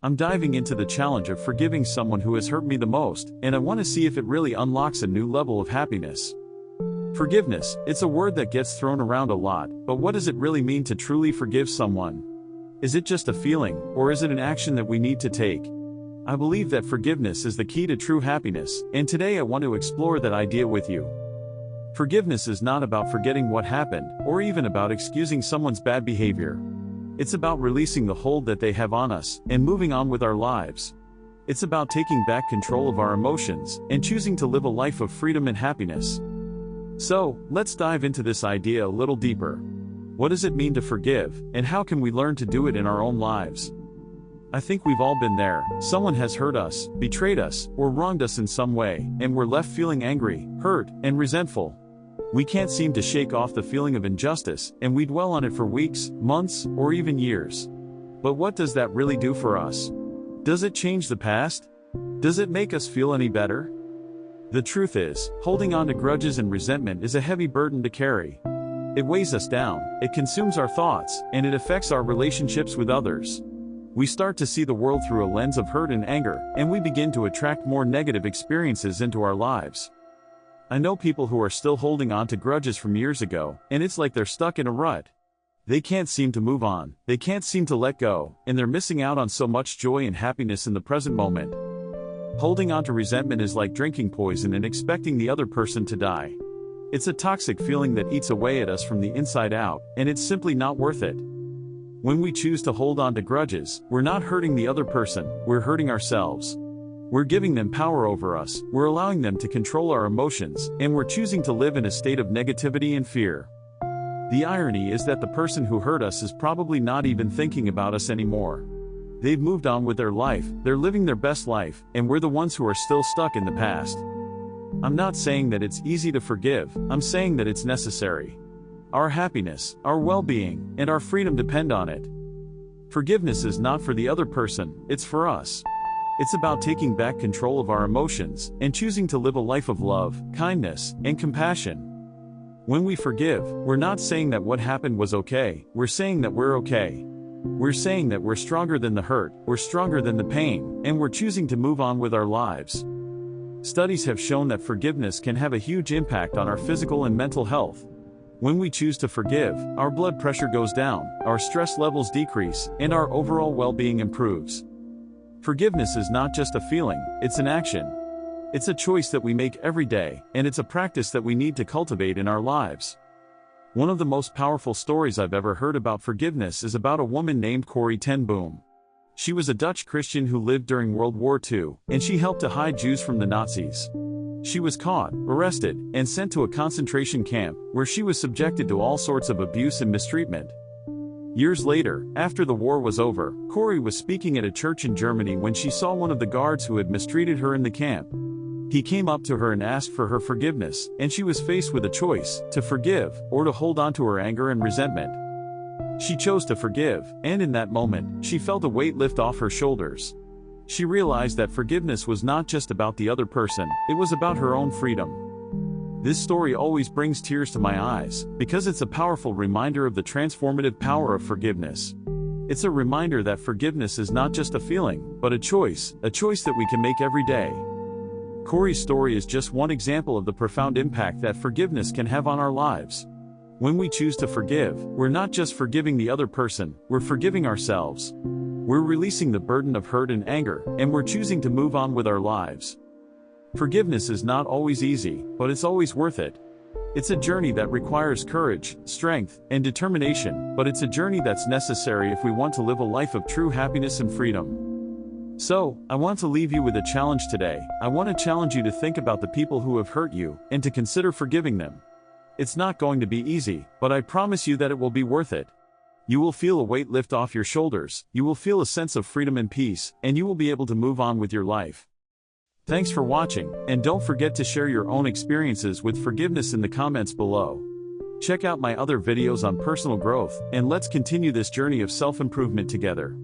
I'm diving into the challenge of forgiving someone who has hurt me the most, and I want to see if it really unlocks a new level of happiness. Forgiveness, it's a word that gets thrown around a lot, but what does it really mean to truly forgive someone? Is it just a feeling, or is it an action that we need to take? I believe that forgiveness is the key to true happiness, and today I want to explore that idea with you. Forgiveness is not about forgetting what happened, or even about excusing someone's bad behavior. It's about releasing the hold that they have on us, and moving on with our lives. It's about taking back control of our emotions, and choosing to live a life of freedom and happiness. So, let's dive into this idea a little deeper. What does it mean to forgive, and how can we learn to do it in our own lives? I think we've all been there. Someone has hurt us, betrayed us, or wronged us in some way, and we're left feeling angry, hurt, and resentful. We can't seem to shake off the feeling of injustice, and we dwell on it for weeks, months, or even years. But what does that really do for us? Does it change the past? Does it make us feel any better? The truth is, holding on to grudges and resentment is a heavy burden to carry. It weighs us down, it consumes our thoughts, and it affects our relationships with others. We start to see the world through a lens of hurt and anger, and we begin to attract more negative experiences into our lives. I know people who are still holding on to grudges from years ago, and it's like they're stuck in a rut. They can't seem to move on, they can't seem to let go, and they're missing out on so much joy and happiness in the present moment. Holding on to resentment is like drinking poison and expecting the other person to die. It's a toxic feeling that eats away at us from the inside out, and it's simply not worth it. When we choose to hold on to grudges, we're not hurting the other person, we're hurting ourselves. We're giving them power over us, we're allowing them to control our emotions, and we're choosing to live in a state of negativity and fear. The irony is that the person who hurt us is probably not even thinking about us anymore. They've moved on with their life, they're living their best life, and we're the ones who are still stuck in the past. I'm not saying that it's easy to forgive, I'm saying that it's necessary. Our happiness, our well-being, and our freedom depend on it. Forgiveness is not for the other person, it's for us. It's about taking back control of our emotions, and choosing to live a life of love, kindness, and compassion. When we forgive, we're not saying that what happened was okay, we're saying that we're okay. We're saying that we're stronger than the hurt, we're stronger than the pain, and we're choosing to move on with our lives. Studies have shown that forgiveness can have a huge impact on our physical and mental health. When we choose to forgive, our blood pressure goes down, our stress levels decrease, and our overall well-being improves. Forgiveness is not just a feeling, it's an action. It's a choice that we make every day, and it's a practice that we need to cultivate in our lives. One of the most powerful stories I've ever heard about forgiveness is about a woman named Corrie ten Boom. She was a Dutch Christian who lived during World War II, and she helped to hide Jews from the Nazis. She was caught, arrested, and sent to a concentration camp, where she was subjected to all sorts of abuse and mistreatment. Years later, after the war was over, Corrie was speaking at a church in Germany when she saw one of the guards who had mistreated her in the camp. He came up to her and asked for her forgiveness, and she was faced with a choice, to forgive, or to hold on to her anger and resentment. She chose to forgive, and in that moment, she felt a weight lift off her shoulders. She realized that forgiveness was not just about the other person, it was about her own freedom. This story always brings tears to my eyes, because it's a powerful reminder of the transformative power of forgiveness. It's a reminder that forgiveness is not just a feeling, but a choice that we can make every day. Corrie's story is just one example of the profound impact that forgiveness can have on our lives. When we choose to forgive, we're not just forgiving the other person, we're forgiving ourselves. We're releasing the burden of hurt and anger, and we're choosing to move on with our lives. Forgiveness is not always easy, but it's always worth it. It's a journey that requires courage, strength, and determination, but it's a journey that's necessary if we want to live a life of true happiness and freedom. So, I want to leave you with a challenge today. I want to challenge you to think about the people who have hurt you, and to consider forgiving them. It's not going to be easy, but I promise you that it will be worth it. You will feel a weight lift off your shoulders, you will feel a sense of freedom and peace, and you will be able to move on with your life. Thanks for watching, and don't forget to share your own experiences with forgiveness in the comments below. Check out my other videos on personal growth, and let's continue this journey of self-improvement together.